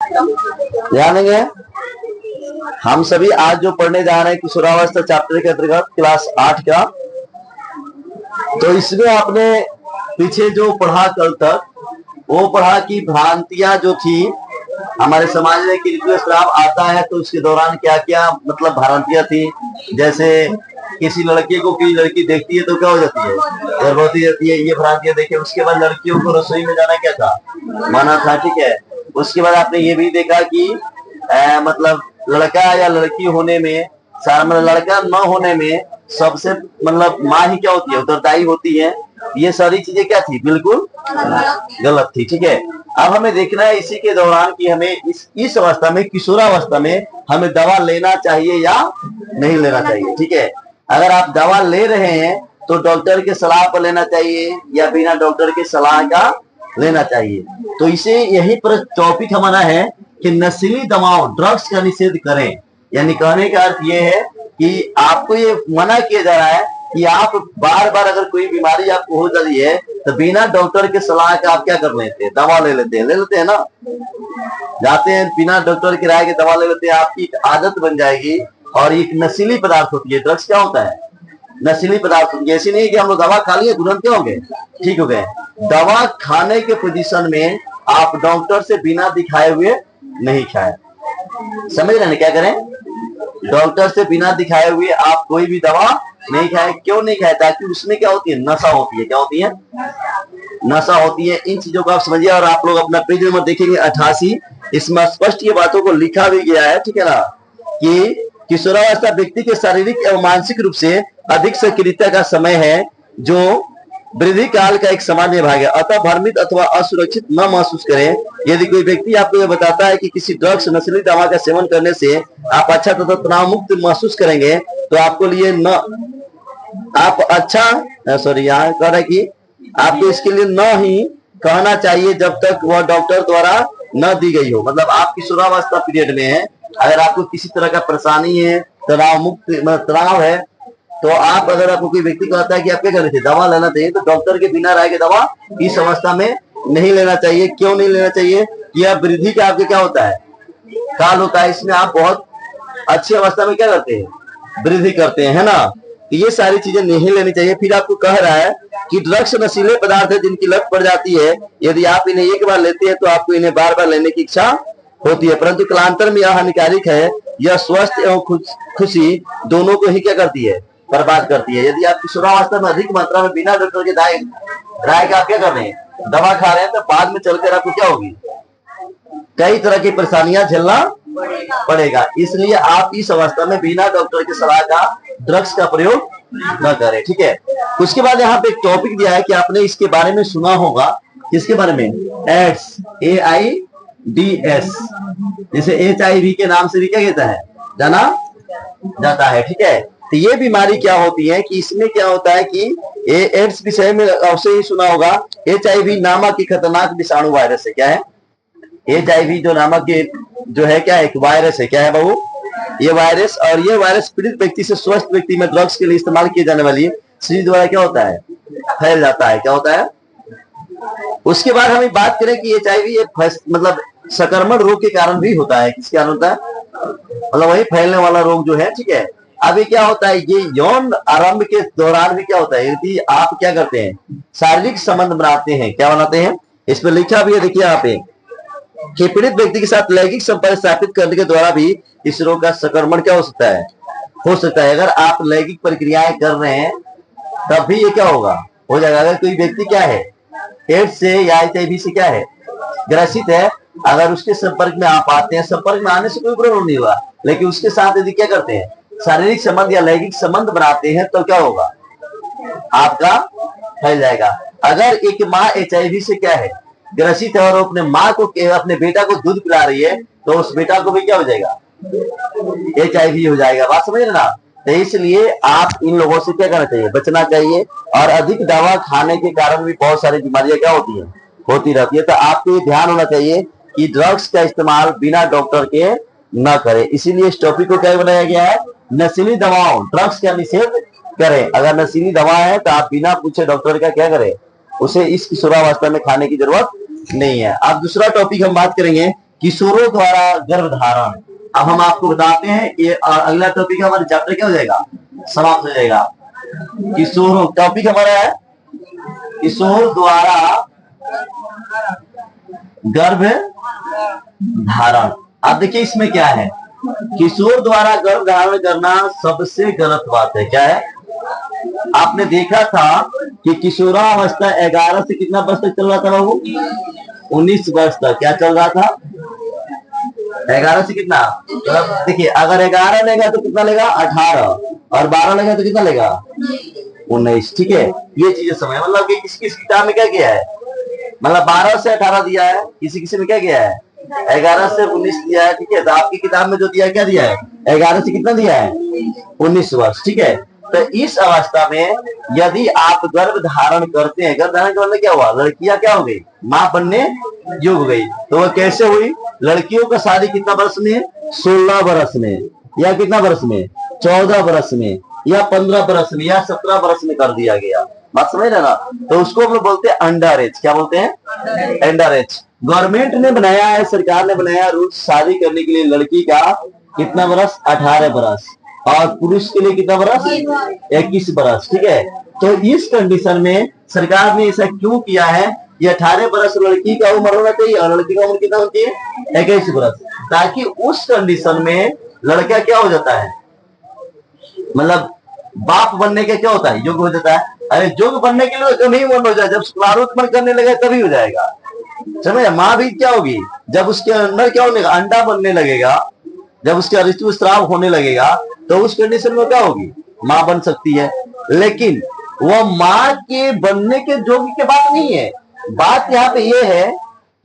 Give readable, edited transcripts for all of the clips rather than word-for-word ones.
ध्यान देंगे। हम सभी आज जो पढ़ने जा रहे हैं किशोरावस्था चैप्टर के अंतर्गत क्लास 8 का, तो इसमें आपने पीछे जो पढ़ा कल तक, वो पढ़ा कि भ्रांतियां जो थी हमारे समाज में कि ऋतुस्राव आता है तो उसके दौरान क्या क्या मतलब भ्रांतियां थी। जैसे किसी लड़की को कोई लड़की देखती है तो क्या हो जाती है, गर्भवती जाती है, ये भ्रांतियां देखे। उसके बाद लड़कियों को रसोई में जाना क्या था, मना था, ठीक है। उसके बाद आपने ये भी देखा कि मतलब लड़का या लड़की होने में, मतलब लड़का न होने में सबसे मतलब माँ ही क्या होती है, उत्तरदायी होती है। ये सारी चीजें क्या थी, बिल्कुल गलत थी, ठीक है। अब हमें देखना है इसी के दौरान कि हमें इस अवस्था में, किशोरावस्था में हमें दवा लेना चाहिए या नहीं लेना चाहिए, ठीक है। अगर आप दवा ले रहे हैं तो डॉक्टर के सलाह पर लेना चाहिए या बिना डॉक्टर के सलाह का लेना चाहिए। तो इसे यही पर टॉपिक हमारा है कि नशीली दवाओं, ड्रग्स का निषेध करें। यानी कहने का अर्थ ये है कि आपको ये मना किया जा रहा है कि आप बार बार अगर कोई बीमारी आपको हो जाती है तो बिना डॉक्टर के सलाह का आप क्या कर लेते हैं, दवा ले लेते हैं ना। जाते हैं बिना डॉक्टर की राय के दवा ले लेते हैं, आपकी एक आदत बन जाएगी। और एक नशीली पदार्थ होती है, ड्रग्स क्या होता है, नशीली पदार्थ होती है। ऐसी नहीं कि हम लोग दवा खा लिए तुरंत क्या हो गए, ठीक हो गए। दवा खाने के पोजीशन में आप डॉक्टर से बिना दिखाए हुए नहीं खाएं। समझ रहे हैं क्या करें, डॉक्टर से बिना दिखाए हुए आप कोई भी दवा नहीं खाए। क्यों नहीं खाए, ताकि उसमें क्या होती है, नशा होती है। क्या होती है, नशा होती है। इन चीजों को आप समझिए। और आप लोग अपना पेज नंबर देखेंगे 88, इसमें स्पष्ट ये बातों को लिखा भी गया है, ठीक है ना, कि किशोरावस्था व्यक्ति के शारीरिक एवं मानसिक रूप से अधिक सक्रियता का समय है, जो वृद्धि काल का एक सामान्य भाग है। अतः भ्रमित अथवा असुरक्षित न महसूस करें। यदि कोई व्यक्ति आपको यह बताता है कि किसी ड्रग्स, नशीली दवा का सेवन करने से आप अच्छा तथा तनाव मुक्त महसूस करेंगे, तो आपको लिए न आप अच्छा सॉरी यहाँ कह रहा है कि आपको इसके लिए न ही कहना चाहिए जब तक वह डॉक्टर द्वारा न दी गई हो। मतलब आप किशोरावस्था पीरियड में है, अगर आपको किसी तरह का परेशानी है, तनाव मुक्त तनाव है, तो आप अगर आपको कोई व्यक्ति कहता है कि आप क्या करना चाहिए, दवा लेना चाहिए, तो डॉक्टर के बिना राय के दवा इस अवस्था में नहीं लेना चाहिए। क्यों नहीं लेना चाहिए, यह वृद्धि का आपके क्या होता है, काल होता है। इसमें आप बहुत अच्छी अवस्था में क्या करते हैं, वृद्धि करते हैं, है ना। तो ये सारी चीजें नहीं लेनी चाहिए। फिर आपको कह रहा है कि ड्रग्स नशीले पदार्थ है जिनकी लत पड़ जाती है। यदि आप इन्हें एक बार लेते हैं तो आपको इन्हें बार बार लेने की इच्छा होती है, परंतु कालांतर में यह हानिकारक है। यह स्वस्थ एवं खुशी दोनों को ही क्या करती है, बर्बाद करती है। यदि आप किशोरावस्था में अधिक मात्रा में बिना डॉक्टर के राय का आप क्या कर रहे हैं, दवा खा रहे हैं, तो बाद में चलकर आपको क्या होगी, कई तरह की परेशानियां झेलना पड़ेगा। इसलिए आप इस अवस्था में बिना डॉक्टर की सलाह का ड्रग्स का प्रयोग न करें, ठीक है। उसके बाद यहाँ पे एक टॉपिक दिया है कि आपने इसके बारे में सुना होगा, किसके बारे में, एड्स, AIDS, जैसे HIV के नाम से भी क्या कहता है, जाना जाता है, ठीक है। तो ये बीमारी क्या होती है कि इसमें क्या होता है कि एड्स विषय में अवश्य ही सुना होगा। HIV नामक एक खतरनाक विषाणु वायरस है। क्या है, HIV जो नामक जो है क्या है, एक वायरस है। क्या है बाबू, ये वायरस। और ये वायरस पीड़ित व्यक्ति से स्वस्थ व्यक्ति में ड्रग्स के लिए इस्तेमाल किए जाने वाली चीज द्वारा क्या होता है, फैल जाता है। क्या होता है। उसके बाद हम बात करें कि HIV मतलब संक्रमण रोग के कारण भी होता है। किसके कारण होता है, मतलब वही फैलने वाला रोग जो है, ठीक है। अभी क्या होता है, ये यौन आरंभ के दौरान भी क्या होता है, यदि आप क्या करते हैं, शारीरिक संबंध बनाते हैं। क्या बनाते हैं, इस पर लिखा भी है, देखिए यहाँ पे, कि पीड़ित व्यक्ति के साथ लैंगिक संपर्क स्थापित करने के द्वारा भी इस रोग का संक्रमण क्या हो सकता है, हो सकता है। अगर आप लैंगिक प्रक्रियाएं कर रहे हैं तब भी ये क्या होगा, हो जाएगा। अगर कोई व्यक्ति क्या है, एड्स से या HIV से क्या है, ग्रसित है, अगर उसके संपर्क में आप आते हैं, संपर्क में आने से कोई प्रॉब्लम नहीं हुआ, लेकिन उसके साथ यदि क्या करते हैं, शारीरिक संबंध या लैंगिक संबंध बनाते हैं, तो क्या होगा, आपका फैल जाएगा। अगर एक माँ HIV से क्या है, ग्रसित है, और अपने माँ को, अपने बेटा को दूध पिला रही है, तो उस बेटा को भी क्या हो जाएगा, HIV हो जाएगा। बात समझ रहे ना। तो इसलिए आप इन लोगों से क्या करना चाहिए, बचना चाहिए। और अधिक दवा खाने के कारण भी बहुत सारी बीमारियां क्या होती है, होती रहती है। तो आपको ये ध्यान होना चाहिए कि ड्रग्स का इस्तेमाल बिना डॉक्टर के न करें। इसीलिए इस टॉपिक को क्या बनाया गया है, नशीली दवाओं, ड्रग्स का निषेध करें। अगर नशीली दवा है तो आप बिना पूछे डॉक्टर का क्या करें, उसे इस किशोरावस्था में खाने की जरूरत नहीं है। अब दूसरा टॉपिक हम बात करेंगे किशोरों द्वारा गर्भधारण। अब हम आपको बताते हैं, ये अगला टॉपिक हमारे चैप्टर क्या हो जाएगा, समाप्त हो जाएगा। किशोरों टॉपिक हमारा है किशोर द्वारा गर्भ धारण। अब देखिए इसमें क्या है, किशोर द्वारा गर्भ धारण करना सबसे गलत बात है। क्या है, आपने देखा था कि किशोरावस्था 11 से कितना वर्ष तक चल रहा था बाबू, 19 वर्ष तक। क्या चल रहा था, 11 से कितना, तो देखिए अगर 11 लेगा तो कितना लेगा 18, और 12 लेगा तो कितना लेगा 19। ठीक है, ये चीजें समझ, मतलब कि किसी किसी किताब में क्या किया है, मतलब 12 से 18 दिया है, किसी किसी में क्या किया है 11 से 19 दिया है। ठीक है, तो आपकी किताब में जो दिया है क्या दिया है, 11 से कितना दिया है 19 वर्ष। ठीक है, तो इस अवस्था में यदि आप गर्भ धारण करते हैं, गर्भ धारण करने क्या हुआ, लड़कियां क्या हो गई, मां बनने योग्य हो गई। तो वह कैसे हुई, लड़कियों का शादी कितना वर्ष में, 16 वर्ष में, या कितना वर्ष में, 14 वर्ष में, या 15 वर्ष में, या 17 वर्ष में कर दिया गया। बात समझ रहे ना, तो उसको हम लोग बोलते हैं अंडर एज। क्या बोलते हैं, अंडर एज। गवर्नमेंट ने बनाया है, सरकार ने बनाया रूल, शादी करने के लिए लड़की का कितना वर्ष, 18 वर्ष, और पुरुष के लिए कितना वर्ष, 21 वर्ष। ठीक है, तो इस कंडीशन में सरकार ने ऐसा क्यों किया है, ये 18 वर्ष लड़की का उम्र होना चाहिए और लड़की का उम्र कितना होती है, 21 वर्ष, ताकि उस कंडीशन में लड़का क्या हो जाता है, मतलब बाप बनने के क्या होता है, योग्य हो जाता है। अरे योग्य बनने के लिए तो नहीं उम्र हो जाए, जब प्रारूपण करने लगे तभी हो जाएगा। समझे, माँ भी क्या होगी, जब उसके अंदर क्या होने, अंडा बनने लगेगा, जब उसका ऋतुस्राव होने लगेगा, तो उस कंडीशन में क्या होगी, माँ बन सकती है। लेकिन वो माँ के बनने के योग्य की बात नहीं है। बात यहाँ पे ये है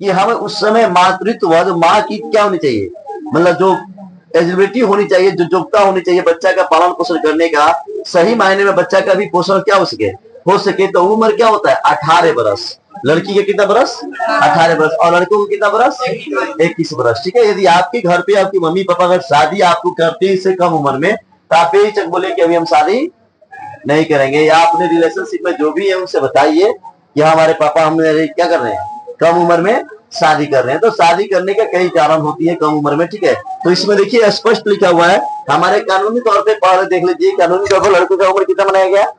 कि हमें उस समय मातृत्व, जो माँ की क्या होनी चाहिए, मतलब जो एलिजिबिलिटी होनी चाहिए, जो योग्यता होनी चाहिए बच्चा का पालन पोषण करने का, सही मायने में बच्चा का भी पोषण क्या हो सके, तो उम्र क्या होता है 18 वर्ष। लड़की के कितना वर्ष, 18 वर्ष, और लड़कों को कितना वर्ष, 21 वर्ष। ठीक है, यदि आपके घर पे आपकी मम्मी पापा अगर शादी आपको करते हैं इससे कम उम्र में, तो आप बेहिचक बोले कि अभी हम शादी नहीं करेंगे, या अपने रिलेशनशिप में जो भी है उनसे बताइए कि हमारे पापा हमें क्या कर रहे हैं, कम उम्र में शादी कर रहे हैं। तो शादी करने का कई कारण होती है कम उम्र में। ठीक है, तो इसमें देखिए स्पष्ट लिखा हुआ है, हमारे कानूनी तौर पे पढ़ देख लीजिए, कानूनी तौर पर लड़कों का उम्र कितना बनाया गया,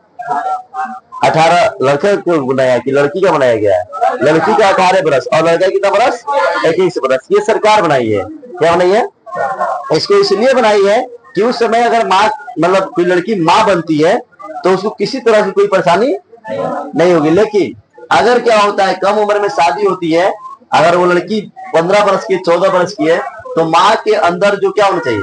18। लड़का क्यों बनाया कि लड़की का बनाया गया है, लड़की का 18 वर्ष और लड़का कितना वर्ष, 21 वर्ष। ये सरकार बनाई है, क्या बनाई है, इसको इसलिए बनाई है कि उस समय अगर माँ, मतलब कोई लड़की माँ बनती है तो उसको किसी तरह की कोई परेशानी नहीं होगी। लेकिन अगर क्या होता है, कम उम्र में शादी होती है, अगर वो लड़की 15 वर्ष की, 14 वर्ष की है, तो माँ के अंदर जो क्या होना चाहिए,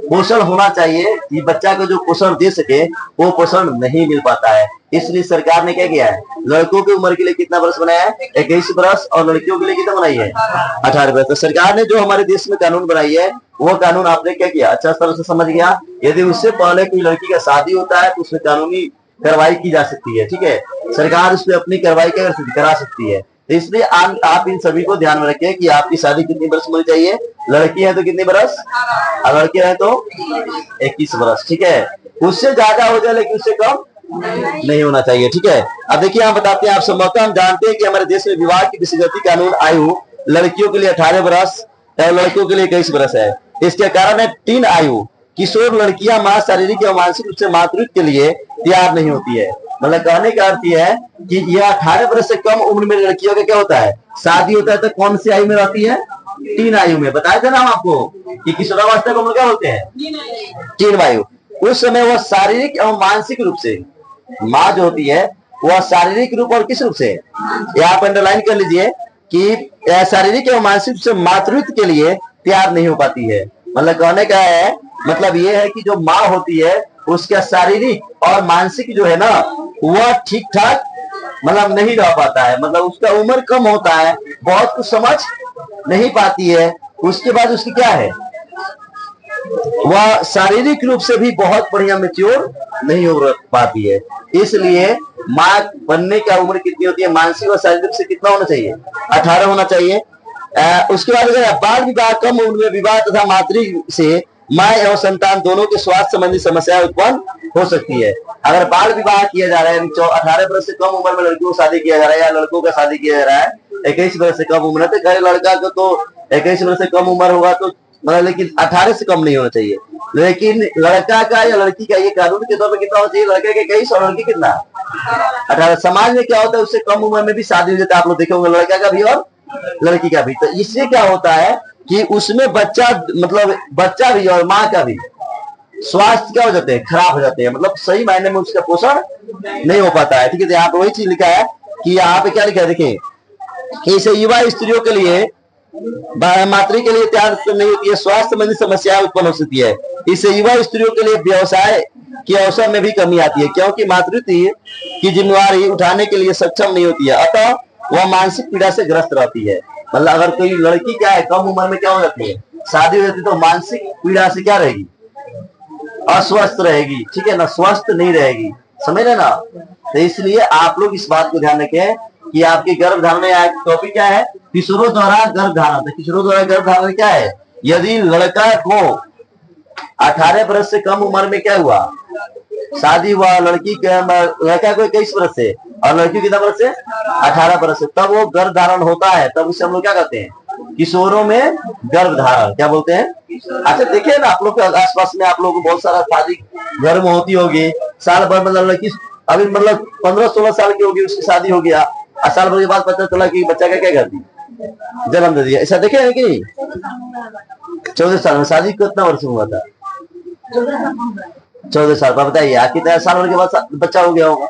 पोषण होना चाहिए, कि बच्चा को जो पोषण दे सके वो पोषण नहीं मिल पाता है। इसलिए सरकार ने क्या किया है, लड़कों की उम्र के लिए कितना वर्ष बनाया है, 21 वर्ष, और लड़कियों के लिए कितना बनाई है, 18 वर्ष। तो सरकार ने जो हमारे देश में कानून बनाई है, वो कानून आपने क्या किया, अच्छा तरह से समझ गया। यदि उससे पहले कोई लड़की का शादी होता है तो उसमें कानूनी कार्रवाई की जा सकती है। ठीक है, सरकार उसमें अपनी कार्रवाई करा सकती है। तो इसलिए आप इन सभी को ध्यान में रखें कि आपकी शादी कितनी वर्ष होनी चाहिए, लड़की है तो कितने वर्ष, और लड़के हैं तो 21 वर्ष। ठीक है, उससे ज्यादा हो जाए लेकिन उससे कम नहीं होना चाहिए। ठीक है, अब देखिए हम बताते हैं, आप संभवतः हम जानते हैं कि हमारे देश में विवाह की विसर्जन कानून आयु लड़कियों के लिए 18 वर्ष और लड़कों के लिए 21 वर्ष है। इसके कारण है 3 आयु, किशोर लड़कियां मां शारीरिक या मानसिक रूप से मातृत्व के लिए तैयार नहीं होती है। मतलब कहने का अर्थ यह है कि यह 18 वर्ष से कम उम्र में लड़कियों का क्या होता है, शादी होता है, तो कौन सी आयु में रहती है, 3 आयु में। बताया था ना हम आपको कि किशोरावस्था को हम क्या बोलते हैं, 3 आयु। उस समय वह शारीरिक एवं मानसिक रूप से, माँ जो होती है वह शारीरिक रूप और किस रूप से, यहाँ पर अंडरलाइन कर लीजिए कि शारीरिक एवं मानसिक रूप से मातृत्व के लिए तैयार नहीं हो पाती है। मतलब कहने का है, मतलब ये है कि जो माँ होती है उसका शारीरिक और मानसिक जो है ना, वह ठीक ठाक मतलब नहीं रह पाता है, मतलब उसका उम्र कम होता है, बहुत कुछ समझ नहीं पाती है। उसके बाद उसकी क्या है, वह शारीरिक रूप से भी बहुत बढ़िया मैच्योर नहीं हो पाती है। इसलिए माँ बनने का उम्र कितनी होती है, मानसिक और शारीरिक से कितना होना चाहिए, 18 होना चाहिए। उसके बाद अगर बाल विवाह, कम उम्र में विवाह तथा मातृ से माँ एवं संतान दोनों के स्वास्थ्य संबंधी समस्याएं उत्पन्न हो सकती है। अगर बाल विवाह किया जा रहा है, 18 वर्ष से कम उम्र में लड़कियों को शादी किया जा रहा है या लड़कों का शादी किया जा रहा है, 21 वर्ष से कम उम्र है, तो कई लड़का को तो 21 वर्ष से कम उम्र होगा तो मतलब, लेकिन 18 से कम नहीं होना चाहिए। लेकिन लड़का का या लड़की का ये कानून के तौर पर कितना होना चाहिए, लड़के के 21 और लड़की कितना 18। समाज में क्या होता है, उससे कम उम्र में भी शादी हो जाता है, आप लोग देखे होंगे, लड़का का भी और लड़की का भी। तो इससे क्या होता है कि उसमें बच्चा मतलब बच्चा भी और माँ का भी स्वास्थ्य क्या हो जाते हैं, खराब हो जाते हैं, मतलब सही मायने में उसका पोषण नहीं हो पाता है। ठीक है, यहाँ पे वही चीज लिखा है कि यहाँ पे क्या लिखा है, देखिए इसे युवा स्त्रियों के लिए मातृ के लिए तैयार नहीं होती है, स्वास्थ्य संबंधी समस्याएं उत्पन्न हो सकती है। इससे युवा स्त्रियों के लिए व्यवसाय के अवसर में भी कमी आती है, क्योंकि मातृत्व की जिम्मेवारी उठाने के लिए सक्षम नहीं होती है, अतः वह मानसिक पीड़ा से ग्रस्त रहती है। मतलब अगर कोई लड़की क्या है, कम उम्र में क्या हो जाती है, शादी हो जाती है, तो मानसिक पीड़ा से क्या रहेगी, अस्वस्थ रहेगी। ठीक है ना, स्वस्थ नहीं रहेगी, समझ रहे ना। तो इसलिए आप लोग इस बात को ध्यान रखें कि आपके गर्भ धारण टॉपिक क्या है, किशोरों द्वारा गर्भ धारण। तो किशोरों द्वारा गर्भ धारण क्या है, यदि लड़का को 18 वर्ष से कम उम्र में क्या हुआ, शादी हुआ, लड़की लड़का को 21 वर्ष से और लड़की कितना वर्ष से 18 वर्ष से, तब वो गर्भ धारण होता है, तब उसे हम लोग क्या कहते हैं, किशोरों में गर्भ धारण क्या बोलते हैं। अच्छा देखिए ना, आप लोग के आसपास में आप लोग को बहुत सारा शादी घर में होती होगी, साल भर मतलब लड़की अभी मतलब 15-16 साल की होगी, उसकी शादी हो गया, और साल भर के बाद पता चला कि बच्चा का क्या कर दी, जन्म दे दिया। ऐसा देखे है कि नहीं, 14 साल में शादी कितना वर्ष में हुआ था, 14 साल पर। बताइए कितना साल भर के बाद बच्चा हो गया होगा।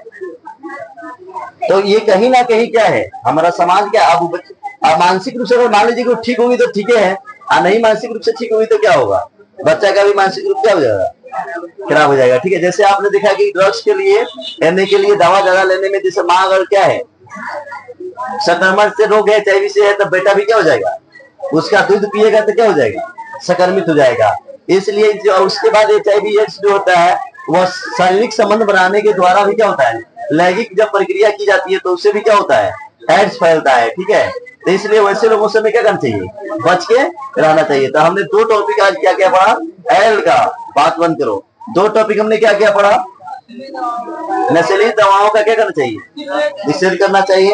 तो ये कहीं ना कहीं क्या है, हमारा समाज क्या, अब मानसिक रूप से अगर मान लीजिए कि ठीक होगी तो ठीक है, और नहीं मानसिक रूप से ठीक होगी तो क्या होगा, बच्चा का भी मानसिक रूप क्या हो जाएगा, खराब हो जाएगा। ठीक है, जैसे आपने देखा कि ड्रग्स के लिए लेने के लिए दवा ज्यादा लेने में, जैसे माँ अगर क्या है संक्रमण से रोग है, HIV से है, तब बेटा भी क्या हो जाएगा, उसका दूध पिएगा तो क्या हो जाएगा, संक्रमित हो जाएगा। इसलिए उसके बाद HIV एड्स जो होता है वह शारीरिक संबंध बनाने के द्वारा भी क्या होता है, लैंगिक जब प्रक्रिया की जाती है तो उससे भी क्या होता है, एड्स फैलता है। ठीक है, तो इसलिए वैसे लोगों से क्या करना चाहिए, बच के रहना चाहिए। तो हमने 2 टॉपिक आज क्या क्या पढ़ा, एल का बात बंद करो, 2 टॉपिक हमने क्या क्या पढ़ा, नशीली दवाओं का क्या करना चाहिए, निषेध करना चाहिए,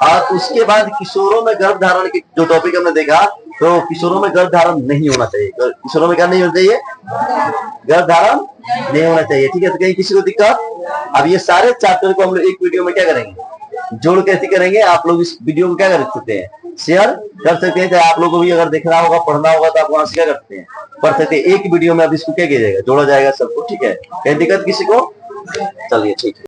और उसके बाद किशोरों में गर्भ धारण की जो टॉपिक हमने देखा, तो किशोरों में गर्भ धारण नहीं होना चाहिए, किशोरों में क्या नहीं होना चाहिए, गर्भ धारण नहीं होना चाहिए। ठीक है, तो कहीं किसी को दिक्कत, अब ये सारे चैप्टर को हम लोग एक वीडियो में क्या करेंगे, जोड़ कैसे करेंगे। आप लोग इस वीडियो को क्या कर सकते हैं, शेयर कर सकते हैं, चाहे आप लोगों को भी अगर देखना होगा, पढ़ना होगा, तो आप वहां से क्या कर सकते हैं, पढ़ सकते हैं। एक वीडियो में अब इसको क्या किया जाएगा, जोड़ा जाएगा सबको। ठीक है, कहीं दिक्कत किसी को, चलिए ठीक है।